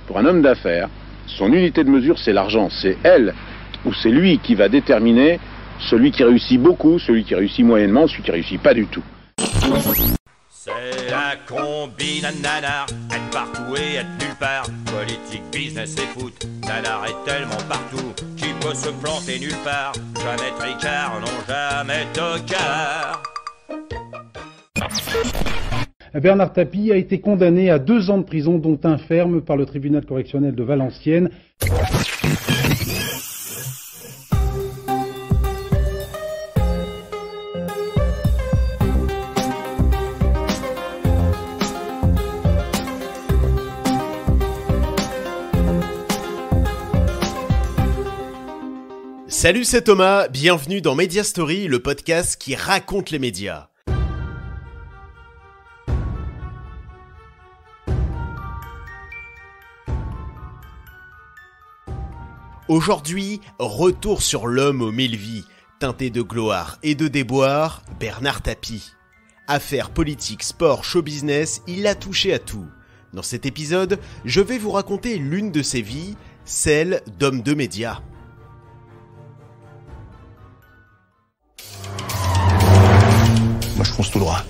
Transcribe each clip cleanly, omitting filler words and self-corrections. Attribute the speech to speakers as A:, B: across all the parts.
A: Pour un homme d'affaires, son unité de mesure, c'est l'argent. C'est elle ou c'est lui qui va déterminer celui qui réussit beaucoup, celui qui réussit moyennement, celui qui réussit pas du tout.
B: C'est la combine nanar, être partout et être nulle part. Politique, business et foot, nanar est tellement partout qu'il peut se planter nulle part. Jamais tricard, non jamais tocard.
C: Bernard Tapie a été condamné à 2 ans de prison, dont 1 ferme, par le tribunal correctionnel de Valenciennes.
D: Salut, c'est Thomas, bienvenue dans Media Story, le podcast qui raconte les médias. Aujourd'hui, retour sur l'homme aux 1000 vies, teinté de gloire et de déboire, Bernard Tapie. Affaires politiques, sport, show business, il a touché à tout. Dans cet épisode, je vais vous raconter l'une de ses vies, celle d'homme de médias.
E: Moi je fonce tout droit,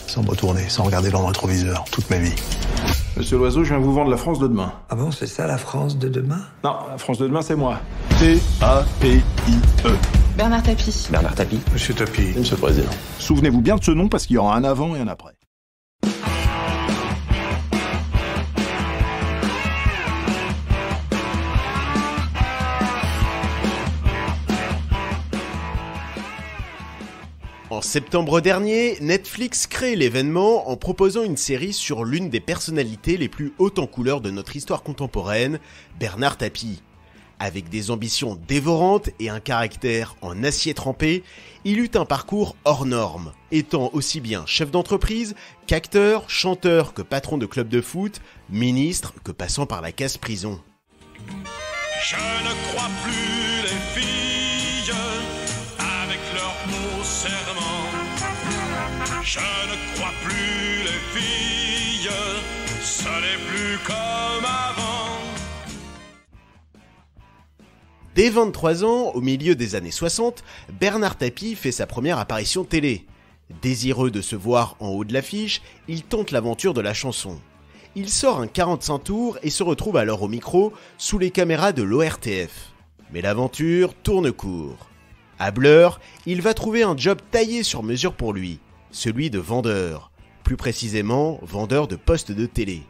E: sans me retourner, sans regarder dans le rétroviseur, toute ma vie.
F: Monsieur Loiseau, je viens vous vendre la France de demain.
G: Ah bon, c'est ça la France de demain?
F: Non, la France de demain, c'est moi. T-A-P-I-E.
H: Bernard Tapie.
G: Bernard Tapie.
E: Monsieur Tapie.
F: Monsieur le Président. Souvenez-vous bien de ce nom parce qu'il y aura un avant et un après.
D: En septembre dernier, Netflix crée l'événement en proposant une série sur l'une des personnalités les plus hautes en couleur de notre histoire contemporaine, Bernard Tapie. Avec des ambitions dévorantes et un caractère en acier trempé, il eut un parcours hors norme, étant aussi bien chef d'entreprise qu'acteur, chanteur que patron de club de foot, ministre que passant par la case prison.
B: Je ne crois plus les filles avec leurs mots serments. Je ne crois plus les filles, ce n'est plus comme avant.
D: Dès 23 ans, au milieu des années 60, Bernard Tapie fait sa première apparition télé. Désireux de se voir en haut de l'affiche, il tente l'aventure de la chanson. Il sort un 45 tours et se retrouve alors au micro sous les caméras de l'ORTF. Mais l'aventure tourne court. À Blur, il va trouver un job taillé sur mesure pour lui, celui de vendeur, plus précisément vendeur de postes de télé.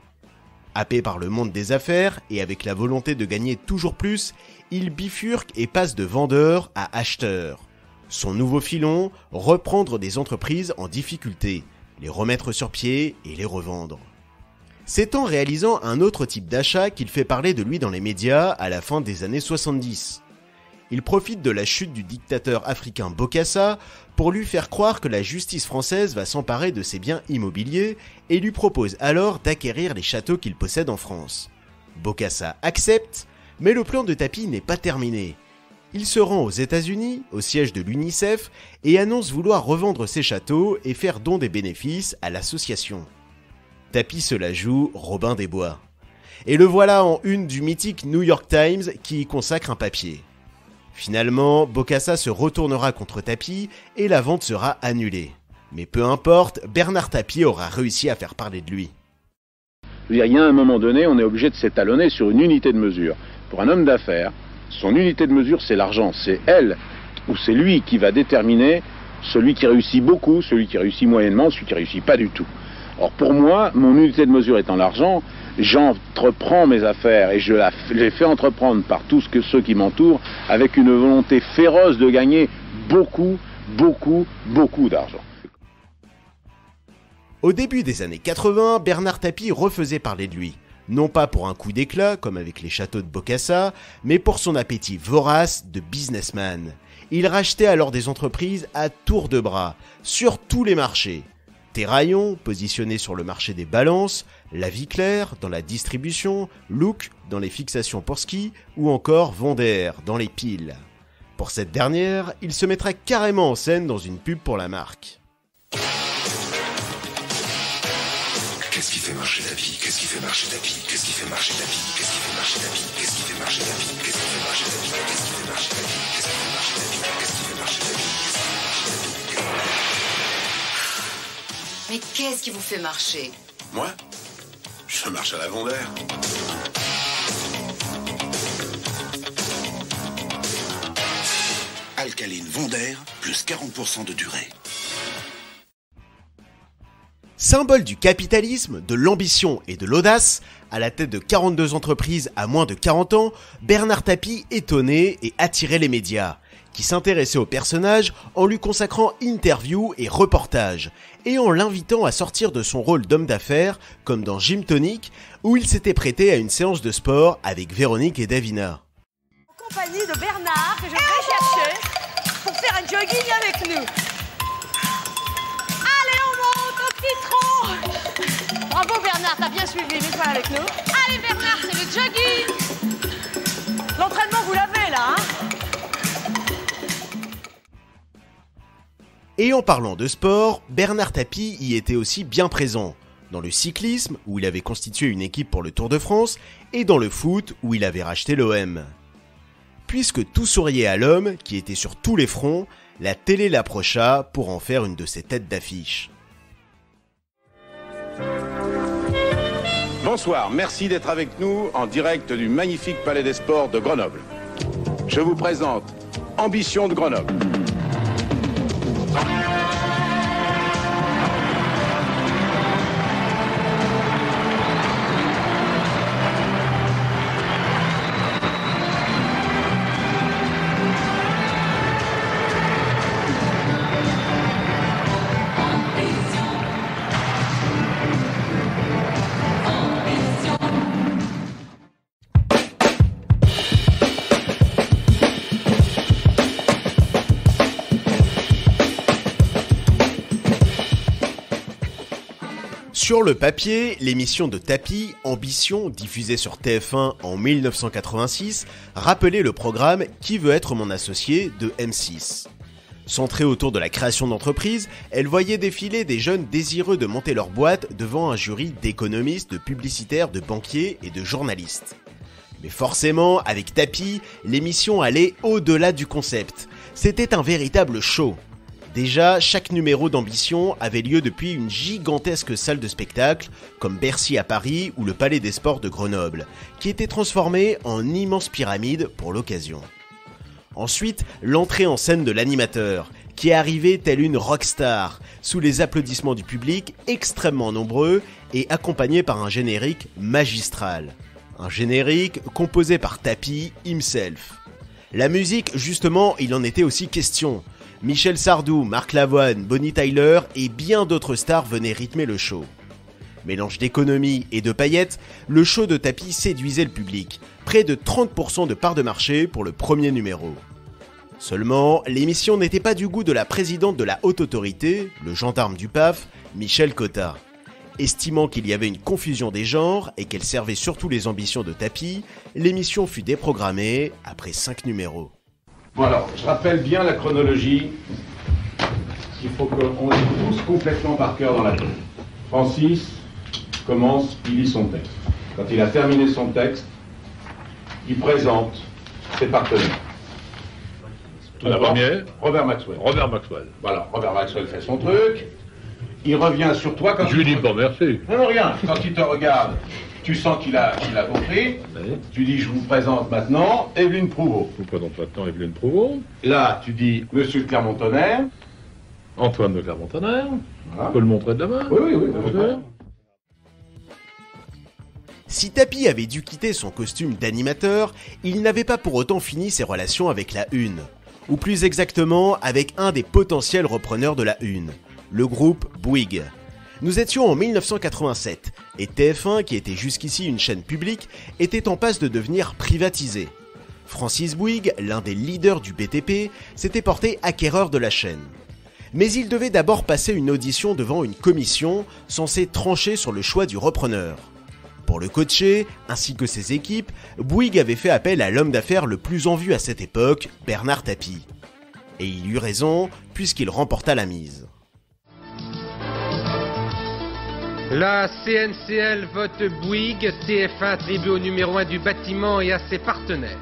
D: Happé par le monde des affaires et avec la volonté de gagner toujours plus, il bifurque et passe de vendeur à acheteur. Son nouveau filon, reprendre des entreprises en difficulté, les remettre sur pied et les revendre. C'est en réalisant un autre type d'achat qu'il fait parler de lui dans les médias à la fin des années 70. Il profite de la chute du dictateur africain Bokassa pour lui faire croire que la justice française va s'emparer de ses biens immobiliers et lui propose alors d'acquérir les châteaux qu'il possède en France. Bokassa accepte, mais le plan de Tapie n'est pas terminé. Il se rend aux États-Unis, au siège de l'UNICEF, et annonce vouloir revendre ses châteaux et faire don des bénéfices à l'association. Tapie se la joue Robin des Bois. Et le voilà en une du mythique New York Times qui y consacre un papier. Finalement, Bokassa se retournera contre Tapie et la vente sera annulée. Mais peu importe, Bernard Tapie aura réussi à faire parler de lui.
A: Je veux dire, il y a un moment donné, on est obligé de s'étalonner sur une unité de mesure. Pour un homme d'affaires, son unité de mesure, c'est l'argent. C'est elle ou c'est lui qui va déterminer celui qui réussit beaucoup, celui qui réussit moyennement, celui qui réussit pas du tout. Or pour moi, mon unité de mesure étant l'argent, j'entreprends mes affaires et je les fais entreprendre par tous ceux qui m'entourent avec une volonté féroce de gagner beaucoup d'argent.
D: Au début des années 80, Bernard Tapie refaisait parler de lui. Non pas pour un coup d'éclat, comme avec les châteaux de Bokassa, mais pour son appétit vorace de businessman. Il rachetait alors des entreprises à tour de bras, sur tous les marchés. Terraillon, positionné sur le marché des balances, La Vie Claire dans la distribution, Look dans les fixations pour ski, ou encore Vendère dans les piles. Pour cette dernière, il se mettra carrément en scène dans une pub pour la marque.
H: Qu'est-ce qui fait marcher Tapi? Qu'est-ce qui fait marcher Tapi? Qu'est-ce qui fait marcher Tapi? Qu'est-ce qui fait marcher Tapi? Qu'est-ce qui fait marcher Tapi? Qu'est-ce qui fait marcher Tapi? Qu'est-ce qui fait marcher Tapi? Qu'est-ce qui fait marcher Tapi? Qu'est-ce qui fait marcher Tapi?
I: Mais qu'est-ce qui vous fait marcher?
H: Moi, je marche à l'avant d'air. Alcaline Vondair, plus 40% de durée.
D: Symbole du capitalisme, de l'ambition et de l'audace, à la tête de 42 entreprises à moins de 40 ans, Bernard Tapie étonnait et attirait les médias, qui s'intéressaient au personnage en lui consacrant interviews et reportages, et en l'invitant à sortir de son rôle d'homme d'affaires, comme dans Gym Tonic, où il s'était prêté à une séance de sport avec Véronique et Davina.
J: En compagnie de Bernard, que je vais chercher pour faire un jogging avec nous. Allez, on monte au citron. Bravo Bernard, t'as bien suivi, mets-toi avec nous. Allez Bernard, c'est le jogging. L'entraînement, vous l'avez là, hein?
D: Et en parlant de sport, Bernard Tapie y était aussi bien présent. Dans le cyclisme, où il avait constitué une équipe pour le Tour de France, et dans le foot, où il avait racheté l'OM. Puisque tout souriait à l'homme, qui était sur tous les fronts, la télé l'approcha pour en faire une de ses têtes d'affiche.
A: Bonsoir, merci d'être avec nous en direct du magnifique Palais des Sports de Grenoble. Je vous présente Ambition de Grenoble.
D: Sur le papier, l'émission de Tapie, Ambition, diffusée sur TF1 en 1986, rappelait le programme Qui veut être mon associé de M6. Centrée autour de la création d'entreprises, elle voyait défiler des jeunes désireux de monter leur boîte devant un jury d'économistes, de publicitaires, de banquiers et de journalistes. Mais forcément, avec Tapie, l'émission allait au-delà du concept. C'était un véritable show. Déjà, chaque numéro d'Ambition avait lieu depuis une gigantesque salle de spectacle, comme Bercy à Paris ou le Palais des Sports de Grenoble, qui était transformé en immense pyramide pour l'occasion. Ensuite, l'entrée en scène de l'animateur, qui arrivait telle une rockstar, sous les applaudissements du public extrêmement nombreux et accompagné par un générique magistral. Un générique composé par Tapie himself. La musique, justement, il en était aussi question. Michel Sardou, Marc Lavoine, Bonnie Tyler et bien d'autres stars venaient rythmer le show. Mélange d'économie et de paillettes, le show de Tapie séduisait le public, près de 30% de part de marché pour le premier numéro. Seulement, l'émission n'était pas du goût de la présidente de la haute autorité, le gendarme du PAF, Michel Cotta. Estimant qu'il y avait une confusion des genres et qu'elle servait surtout les ambitions de Tapie, l'émission fut déprogrammée après 5 numéros.
A: Bon alors, je rappelle bien la chronologie. Il faut qu'on ait tous complètement par cœur dans la tête. Francis commence, il lit son texte. Quand il a terminé son texte, il présente ses partenaires.
K: Tout d'abord,
A: Robert Maxwell.
K: Robert Maxwell.
A: Voilà, Robert Maxwell fait son truc. Il revient sur toi quand
K: je lui dis bon merci.
A: Non, rien. Quand il te regarde, tu sens qu'il a compris. Oui. Tu dis, je vous présente maintenant Evelyne Prouveau.
K: Je vous présente maintenant Evelyne Prouveau.
A: Là, tu dis, Monsieur de Clermont-Tonnerre.
K: Antoine de Clermont-Tonnerre.
A: Voilà.
K: On peut le montrer de la main.
A: Oui.
D: Si Tapie avait dû quitter son costume d'animateur, il n'avait pas pour autant fini ses relations avec la Une. Ou plus exactement, avec un des potentiels repreneurs de la Une, le groupe Bouygues. Nous étions en 1987, et TF1, qui était jusqu'ici une chaîne publique, était en passe de devenir privatisé. Francis Bouygues, l'un des leaders du BTP, s'était porté acquéreur de la chaîne. Mais il devait d'abord passer une audition devant une commission censée trancher sur le choix du repreneur. Pour le coacher, ainsi que ses équipes, Bouygues avait fait appel à l'homme d'affaires le plus en vue à cette époque, Bernard Tapie. Et il eut raison, puisqu'il remporta la mise.
L: La CNCL vote Bouygues, TF1 attribue au numéro 1 du bâtiment et à ses partenaires.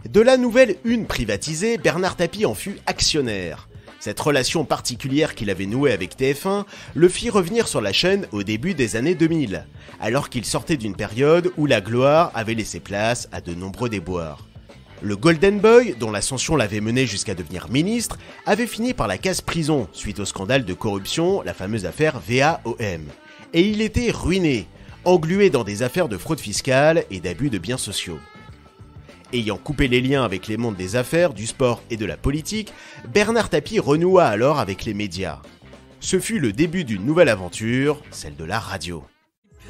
D: De la nouvelle une privatisée, Bernard Tapie en fut actionnaire. Cette relation particulière qu'il avait nouée avec TF1 le fit revenir sur la chaîne au début des années 2000, alors qu'il sortait d'une période où la gloire avait laissé place à de nombreux déboires. Le Golden Boy, dont l'ascension l'avait mené jusqu'à devenir ministre, avait fini par la case prison suite au scandale de corruption, la fameuse affaire VAOM. Et il était ruiné, englué dans des affaires de fraude fiscale et d'abus de biens sociaux. Ayant coupé les liens avec les mondes des affaires, du sport et de la politique, Bernard Tapie renoua alors avec les médias. Ce fut le début d'une nouvelle aventure, celle de la radio.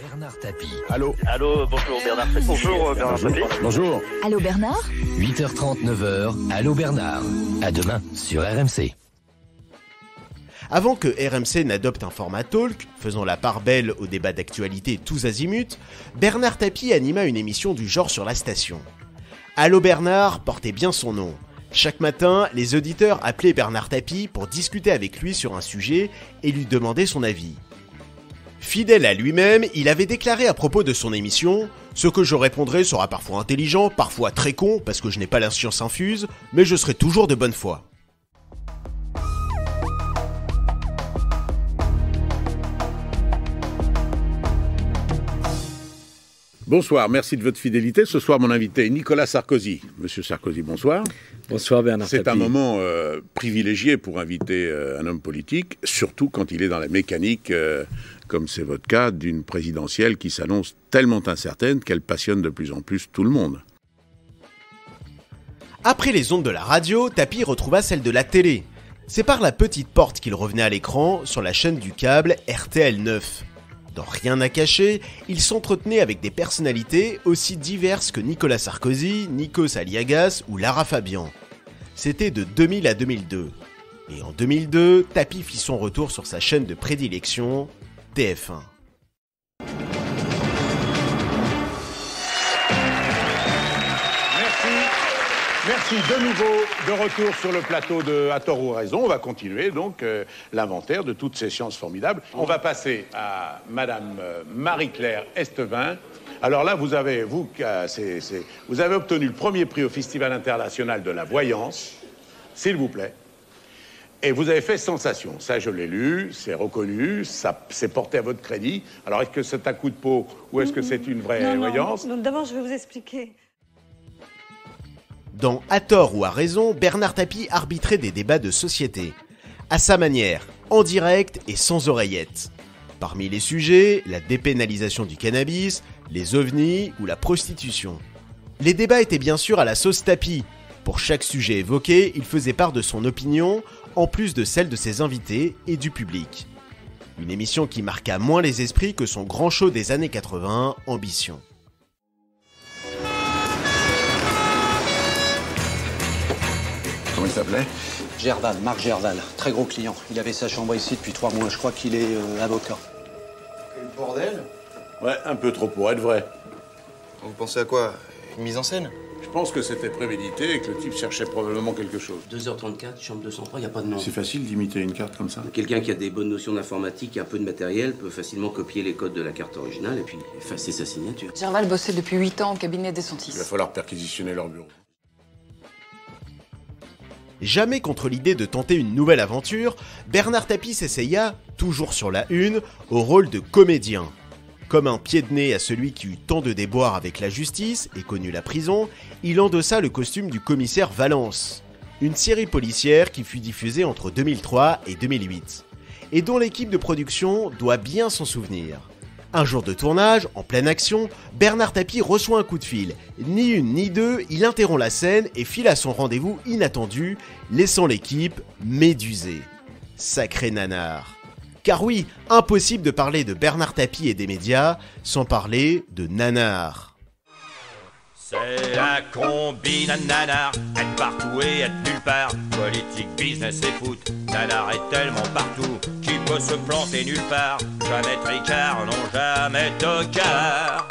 M: Bernard Tapie.
N: Allô. Allô, bonjour Bernard. Bonjour Bernard Tapie.
M: Bonjour.
O: Allô Bernard.
M: 8h30, 9h, Allô Bernard. À demain sur RMC.
D: Avant que RMC n'adopte un format talk, faisant la part belle aux débats d'actualité tous azimuts, Bernard Tapie anima une émission du genre sur la station. Allô Bernard portait bien son nom. Chaque matin, les auditeurs appelaient Bernard Tapie pour discuter avec lui sur un sujet et lui demander son avis. Fidèle à lui-même, il avait déclaré à propos de son émission « Ce que je répondrai sera parfois intelligent, parfois très con, parce que je n'ai pas la science infuse, mais je serai toujours de bonne foi. »
A: Bonsoir, merci de votre fidélité. Ce soir, mon invité est Nicolas Sarkozy. Monsieur Sarkozy, bonsoir.
P: Bonsoir Bernard Tapie.
A: C'est un moment privilégié pour inviter un homme politique, surtout quand il est dans la mécanique, comme c'est votre cas, d'une présidentielle qui s'annonce tellement incertaine qu'elle passionne de plus en plus tout le monde.
D: Après les ondes de la radio, Tapie retrouva celle de la télé. C'est par la petite porte qu'il revenait à l'écran sur la chaîne du câble RTL 9. Dans Rien à cacher, il s'entretenait avec des personnalités aussi diverses que Nicolas Sarkozy, Nikos Aliagas ou Lara Fabian. C'était de 2000 à 2002. Et en 2002, Tapie fit son retour sur sa chaîne de prédilection, TF1.
A: Merci de nouveau de retour sur le plateau de À tort ou raison. On va continuer donc l'inventaire de toutes ces sciences formidables. On va passer à Madame Marie-Claire Estevin. Alors là, vous avez obtenu le premier prix au Festival international de la voyance, s'il vous plaît. Et vous avez fait sensation. Ça, je l'ai lu, c'est reconnu, ça s'est porté à votre crédit. Alors, est-ce que c'est un coup de peau ou est-ce que c'est une vraie voyance?
Q: Non, d'abord, je vais vous expliquer.
D: Dans À tort ou à raison, Bernard Tapie arbitrait des débats de société. À sa manière, en direct et sans oreillette. Parmi les sujets, la dépénalisation du cannabis, les ovnis ou la prostitution. Les débats étaient bien sûr à la sauce Tapie. Pour chaque sujet évoqué, il faisait part de son opinion, en plus de celle de ses invités et du public. Une émission qui marqua moins les esprits que son grand show des années 80, Ambition.
F: Comment il s'appelait?
R: Gerval, Marc Gerval, très gros client. Il avait sa chambre ici depuis 3 mois. Je crois qu'il est avocat.
F: Quel bordel.
A: Ouais, un peu trop pour être vrai.
S: Vous pensez à quoi? Une mise en scène?
A: Je pense que c'était prémédité et que le type cherchait probablement quelque chose.
T: 2h34, chambre 203, il n'y a pas de nom.
F: C'est facile d'imiter une carte comme ça.
T: Quelqu'un qui a des bonnes notions d'informatique et un peu de matériel peut facilement copier les codes de la carte originale et puis effacer sa signature.
O: Gerval bossait depuis 8 ans au cabinet des Santis.
A: Il va falloir perquisitionner leur bureau.
D: Jamais contre l'idée de tenter une nouvelle aventure, Bernard Tapie s'essaya, toujours sur la une, au rôle de comédien. Comme un pied de nez à celui qui eut tant de déboires avec la justice et connut la prison, il endossa le costume du commissaire Valence, une série policière qui fut diffusée entre 2003 et 2008, et dont l'équipe de production doit bien s'en souvenir. Un jour de tournage, en pleine action, Bernard Tapie reçoit un coup de fil. Ni une ni deux, il interrompt la scène et file à son rendez-vous inattendu, laissant l'équipe médusée. Sacré nanar. Car oui, impossible de parler de Bernard Tapie et des médias sans parler de nanar.
B: C'est la combi nanar, être partout et être nulle part. Politique, business et foot, nanar est tellement partout qu'il peut se planter nulle part. Jamais tricard, non jamais tocard.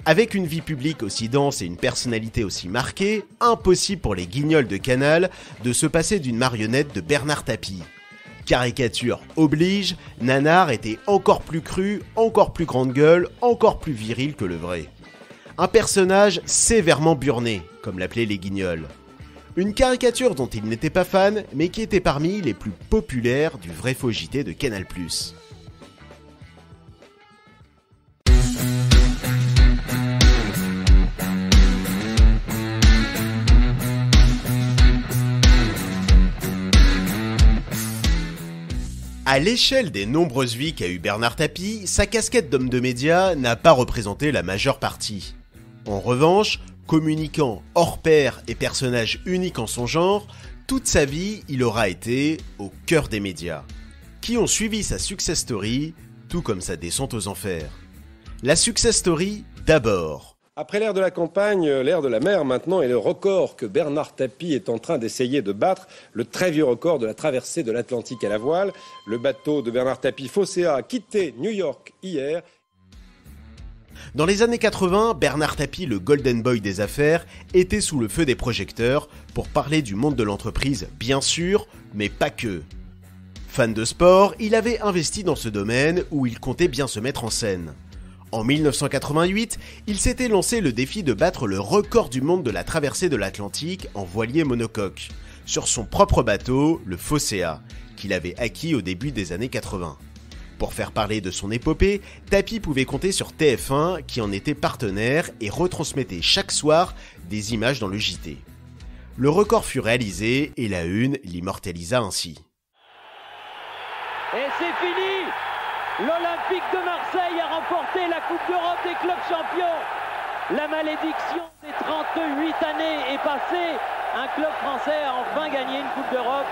D: Avec une vie publique aussi dense et une personnalité aussi marquée, impossible pour les guignols de Canal de se passer d'une marionnette de Bernard Tapie. Caricature oblige, Nanar était encore plus cru, encore plus grande gueule, encore plus viril que le vrai. Un personnage sévèrement burné, comme l'appelaient les guignols. Une caricature dont il n'était pas fan, mais qui était parmi les plus populaires du vrai faux JT de Canal+. À l'échelle des nombreuses vies qu'a eu Bernard Tapie, sa casquette d'homme de médias n'a pas représenté la majeure partie. En revanche, communicant hors pair et personnage unique en son genre, toute sa vie, il aura été au cœur des médias, qui ont suivi sa success story, tout comme sa descente aux enfers. La success story, d'abord.
P: Après l'ère de la campagne, l'ère de la mer maintenant est le record que Bernard Tapie est en train d'essayer de battre, le très vieux record de la traversée de l'Atlantique à la voile. Le bateau de Bernard Tapie Phocéa a quitté New York hier.
D: Dans les années 80, Bernard Tapie, le golden boy des affaires, était sous le feu des projecteurs pour parler du monde de l'entreprise, bien sûr, mais pas que. Fan de sport, il avait investi dans ce domaine où il comptait bien se mettre en scène. En 1988, il s'était lancé le défi de battre le record du monde de la traversée de l'Atlantique en voilier monocoque, sur son propre bateau, le Phocéa, qu'il avait acquis au début des années 80. Pour faire parler de son épopée, Tapie pouvait compter sur TF1 qui en était partenaire et retransmettait chaque soir des images dans le JT. Le record fut réalisé et la une l'immortalisa ainsi.
Q: Et c'est fini! L'Olympique de Marseille a remporté la Coupe d'Europe des clubs champions. La malédiction des 38 années est passée. Un club français a enfin gagné une Coupe d'Europe.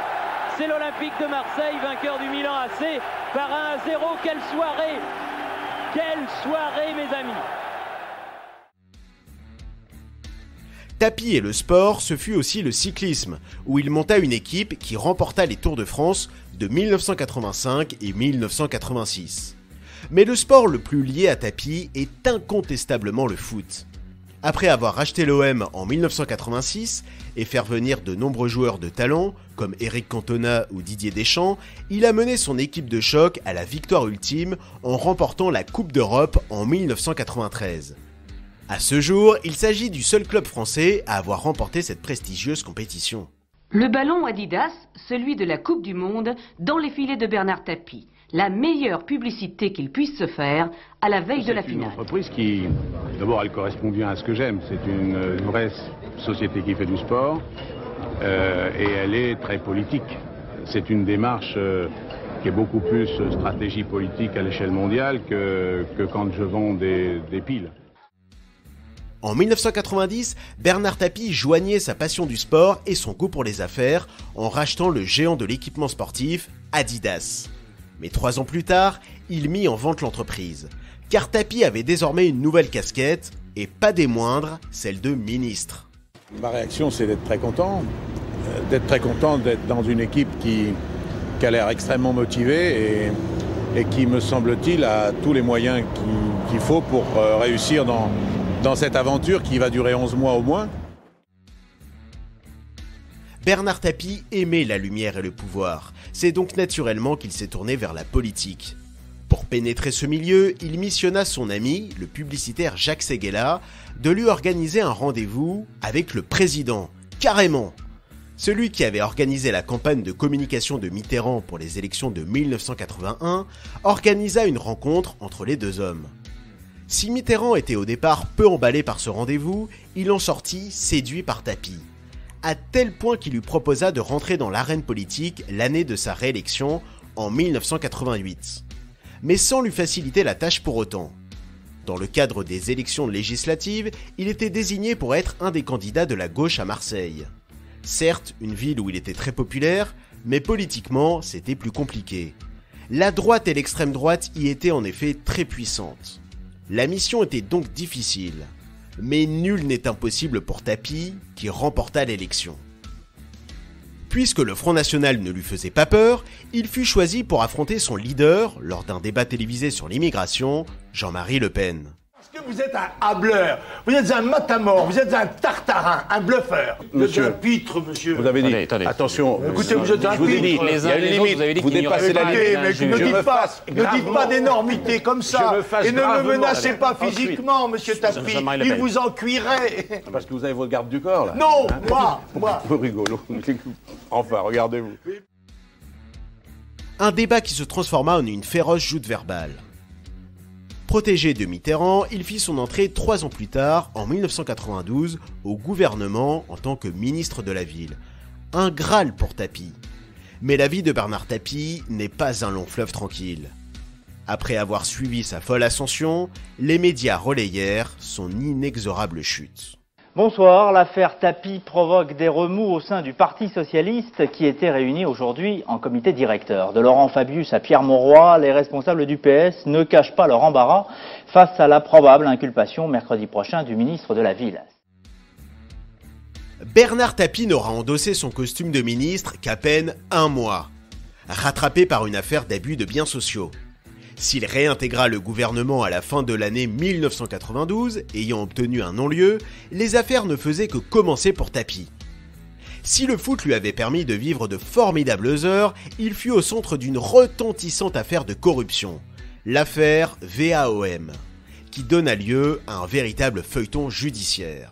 Q: C'est l'Olympique de Marseille, vainqueur du Milan AC, par 1-0. Quelle soirée! Quelle soirée, mes amis!
D: Tapie et le sport, ce fut aussi le cyclisme, où il monta une équipe qui remporta les Tours de France de 1985 et 1986. Mais le sport le plus lié à Tapie est incontestablement le foot. Après avoir racheté l'OM en 1986 et faire venir de nombreux joueurs de talent, comme Eric Cantona ou Didier Deschamps, il a mené son équipe de choc à la victoire ultime en remportant la Coupe d'Europe en 1993. À ce jour, il s'agit du seul club français à avoir remporté cette prestigieuse compétition.
U: Le ballon Adidas, celui de la Coupe du Monde, dans les filets de Bernard Tapie. La meilleure publicité qu'il puisse se faire à la veille de la finale.
V: C'est une entreprise qui, d'abord, elle correspond bien à ce que j'aime. C'est une vraie société qui fait du sport et elle est très politique. C'est une démarche qui est beaucoup plus stratégie politique à l'échelle mondiale que quand je vends des piles.
D: En 1990, Bernard Tapie joignait sa passion du sport et son goût pour les affaires en rachetant le géant de l'équipement sportif, Adidas. Mais 3 ans plus tard, il mit en vente l'entreprise, car Tapie avait désormais une nouvelle casquette, et pas des moindres, celle de ministre.
F: Ma réaction, c'est d'être très content d'être dans une équipe qui a l'air extrêmement motivée et qui, me semble-t-il, a tous les moyens qu'il faut pour réussir dans cette aventure qui va durer 11 mois au moins.
D: Bernard Tapie aimait la lumière et le pouvoir. C'est donc naturellement qu'il s'est tourné vers la politique. Pour pénétrer ce milieu, il missionna son ami, le publicitaire Jacques Séguéla, de lui organiser un rendez-vous avec le président, carrément. Celui qui avait organisé la campagne de communication de Mitterrand pour les élections de 1981 organisa une rencontre entre les deux hommes. Si Mitterrand était au départ peu emballé par ce rendez-vous, il en sortit séduit par Tapie, à tel point qu'il lui proposa de rentrer dans l'arène politique l'année de sa réélection en 1988, mais sans lui faciliter la tâche pour autant. Dans le cadre des élections législatives, il était désigné pour être un des candidats de la gauche à Marseille. Certes, une ville où il était très populaire, mais politiquement, c'était plus compliqué. La droite et l'extrême droite y étaient en effet très puissantes. La mission était donc difficile, mais nul n'est impossible pour Tapie, qui remporta l'élection. Puisque le Front National ne lui faisait pas peur, il fut choisi pour affronter son leader lors d'un débat télévisé sur l'immigration, Jean-Marie Le Pen.
W: Parce que
C: vous êtes un hableur, vous êtes un matamor, vous êtes un tartarin, un bluffeur. Vous êtes un pitre, monsieur.
F: Vous avez dit, attention,
C: écoutez, vous êtes un
F: je vous ai dit,
C: pitre.
F: il y a une limite, vous dépassez la limite.
C: Mais ne dites pas d'énormité comme ça, et ne me menacez pas physiquement, monsieur Tapie, il vous en cuirait.
F: Parce que vous avez votre garde du corps, là.
C: Non, moi.
F: Vous rigolo. Enfin, regardez-vous.
D: Un débat qui se transforma en une féroce joute verbale. Protégé de Mitterrand, il fit son entrée 3 ans plus tard, en 1992, au gouvernement en tant que ministre de la Ville. Un Graal pour Tapie. Mais la vie de Bernard Tapie n'est pas un long fleuve tranquille. Après avoir suivi sa folle ascension, les médias relayèrent son inexorable chute.
G: Bonsoir, l'affaire Tapie provoque des remous au sein du Parti Socialiste qui était réuni aujourd'hui en comité directeur. De Laurent Fabius à Pierre Mauroy, les responsables du PS ne cachent pas leur embarras face à la probable inculpation mercredi prochain du ministre de la Ville.
D: Bernard Tapie n'aura endossé son costume de ministre qu'à peine 1 mois, rattrapé par une affaire d'abus de biens sociaux. S'il réintégra le gouvernement à la fin de l'année 1992, ayant obtenu un non-lieu, les affaires ne faisaient que commencer pour Tapie. Si le foot lui avait permis de vivre de formidables heures, il fut au centre d'une retentissante affaire de corruption, l'affaire VAOM, qui donna lieu à un véritable feuilleton judiciaire.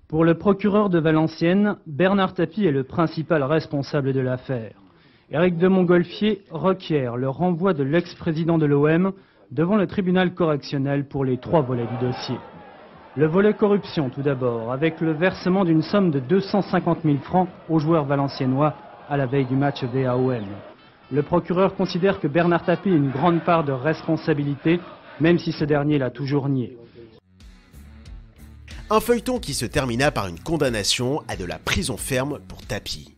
W: Pour le procureur de Valenciennes, Bernard Tapie est le principal responsable de l'affaire. Éric de Montgolfier requiert le renvoi de l'ex-président de l'OM devant le tribunal correctionnel pour les 3 volets du dossier. Le volet corruption tout d'abord, avec le versement d'une somme de 250 000 francs aux joueurs valenciennois à la veille du match VAOM. Le procureur considère que Bernard Tapie a une grande part de responsabilité, même si ce dernier l'a toujours nié.
D: Un feuilleton qui se termina par une condamnation à de la prison ferme pour Tapie.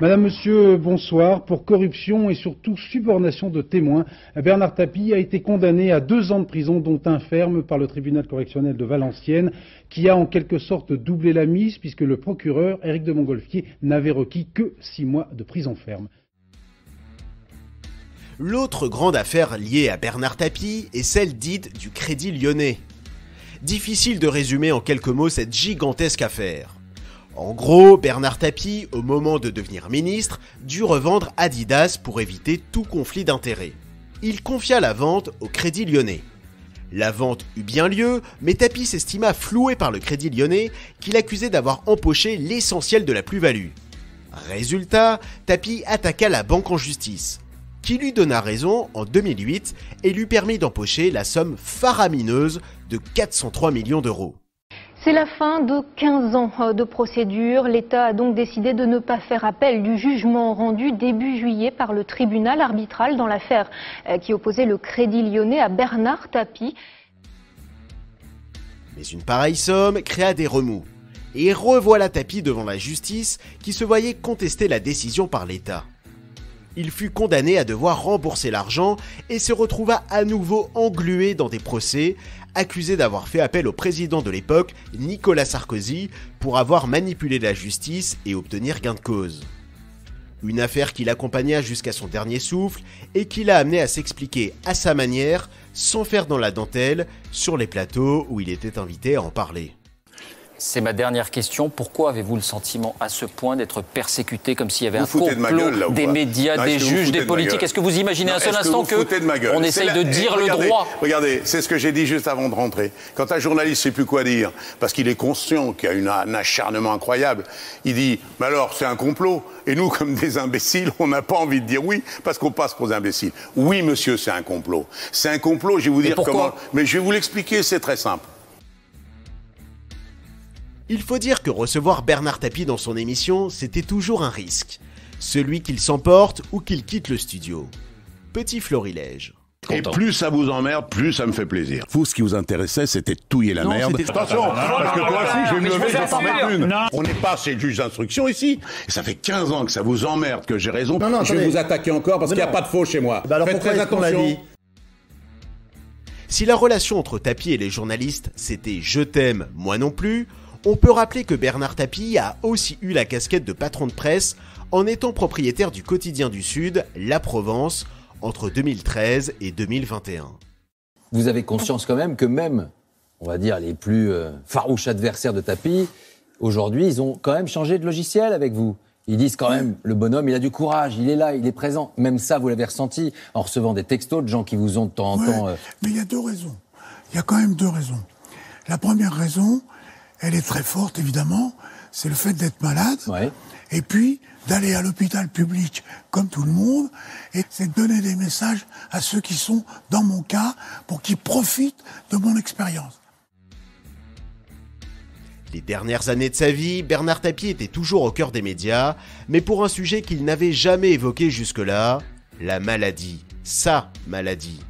X: Madame, Monsieur, bonsoir. Pour corruption et surtout subornation de témoins, Bernard Tapie a été condamné à 2 ans de prison, dont 1 ferme, par le tribunal correctionnel de Valenciennes, qui a en quelque sorte doublé la mise, puisque le procureur, Éric de Montgolfier, n'avait requis que 6 mois de prison ferme.
D: L'autre grande affaire liée à Bernard Tapie est celle dite du Crédit Lyonnais. Difficile de résumer en quelques mots cette gigantesque affaire. En gros, Bernard Tapie, au moment de devenir ministre, dut revendre Adidas pour éviter tout conflit d'intérêts. Il confia la vente au Crédit Lyonnais. La vente eut bien lieu, mais Tapie s'estima floué par le Crédit Lyonnais qu'il accusait d'avoir empoché l'essentiel de la plus-value. Résultat, Tapie attaqua la banque en justice, qui lui donna raison en 2008 et lui permit d'empocher la somme faramineuse de 403 millions d'euros.
Y: C'est la fin de 15 ans de procédure. L'État a donc décidé de ne pas faire appel du jugement rendu début juillet par le tribunal arbitral dans l'affaire qui opposait le Crédit Lyonnais à Bernard Tapie.
D: Mais une pareille somme créa des remous. Et revoilà Tapie devant la justice qui se voyait contester la décision par l'État. Il fut condamné à devoir rembourser l'argent et se retrouva à nouveau englué dans des procès, accusé d'avoir fait appel au président de l'époque, Nicolas Sarkozy, pour avoir manipulé la justice et obtenir gain de cause. Une affaire qui l'accompagna jusqu'à son dernier souffle et qui l'a amené à s'expliquer à sa manière, sans faire dans la dentelle, sur les plateaux où il était invité à en parler.
Z: C'est ma dernière question. Pourquoi avez-vous le sentiment à ce point d'être persécuté comme s'il y avait un complot des médias, des juges, des politiques? Est-ce que vous imaginez un seul instant qu'on essaye de dire le droit?
F: Regardez, c'est ce que j'ai dit juste avant de rentrer. Quand un journaliste ne sait plus quoi dire, parce qu'il est conscient qu'il y a un acharnement incroyable, il dit « mais alors c'est un complot ». Et nous, comme des imbéciles, on n'a pas envie de dire oui, parce qu'on passe pour des imbéciles. Oui, monsieur, c'est un complot. C'est un complot, je vais vous dire comment... Mais je vais vous l'expliquer, c'est très simple.
D: Il faut dire que recevoir Bernard Tapie dans son émission, c'était toujours un risque. Celui qu'il s'emporte ou qu'il quitte le studio. Petit florilège.
A: Et plus ça vous emmerde, plus ça me fait plaisir. Vous, ce qui vous intéressait, c'était touiller la merde. Attention, parce que toi aussi, je vais me lever, je vais t'en mettre une. On n'est pas chez le juge d'instruction ici. Et ça fait 15 ans que ça vous emmerde, que j'ai raison.
F: Non, je vais vous attaquer encore parce qu'il n'y a pas de faux chez moi.
X: Alors
F: faites très attention.
D: Si la relation entre Tapie et les journalistes, c'était « je t'aime, moi non plus », on peut rappeler que Bernard Tapie a aussi eu la casquette de patron de presse en étant propriétaire du quotidien du Sud, La Provence, entre 2013 et 2021.
E: vous avez conscience quand même que même, on va dire, les plus farouches adversaires de Tapie, aujourd'hui, ils ont quand même changé de logiciel avec vous. Ils disent quand même, le bonhomme, il a du courage, il est là, il est présent. Même ça, vous l'avez ressenti en recevant des textos de gens qui vous ont de temps en temps...
H: Mais il y a 2 raisons. Il y a quand même 2 raisons. La première raison, elle est très forte, évidemment, c'est le fait d'être malade. Et puis, d'aller à l'hôpital public comme tout le monde, et c'est de donner des messages à ceux qui sont dans mon cas pour qu'ils profitent de mon expérience.
D: Les dernières années de sa vie, Bernard Tapie était toujours au cœur des médias, mais pour un sujet qu'il n'avait jamais évoqué jusque-là, la maladie, sa maladie.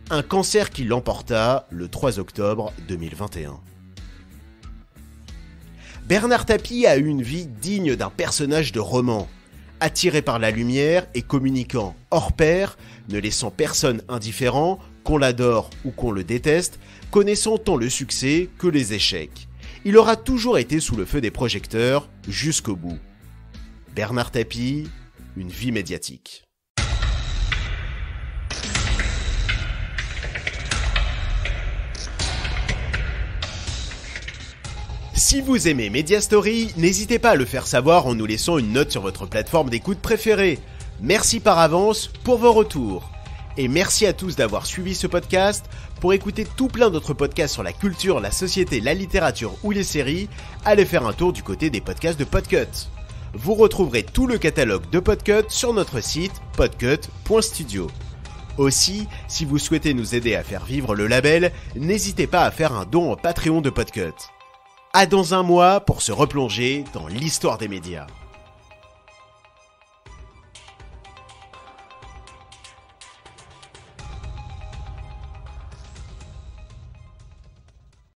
D: Un cancer qui l'emporta le 3 octobre 2021. Bernard Tapie a eu une vie digne d'un personnage de roman, attiré par la lumière et communiquant hors pair, ne laissant personne indifférent, qu'on l'adore ou qu'on le déteste, connaissant tant le succès que les échecs. Il aura toujours été sous le feu des projecteurs jusqu'au bout. Bernard Tapie, une vie médiatique. Si vous aimez Media Story, n'hésitez pas à le faire savoir en nous laissant une note sur votre plateforme d'écoute préférée. Merci par avance pour vos retours. Et merci à tous d'avoir suivi ce podcast. Pour écouter tout plein d'autres podcasts sur la culture, la société, la littérature ou les séries, allez faire un tour du côté des podcasts de Podcut. Vous retrouverez tout le catalogue de Podcut sur notre site podcut.studio. Aussi, si vous souhaitez nous aider à faire vivre le label, n'hésitez pas à faire un don au Patreon de Podcut. À dans un mois pour se replonger dans l'histoire des médias.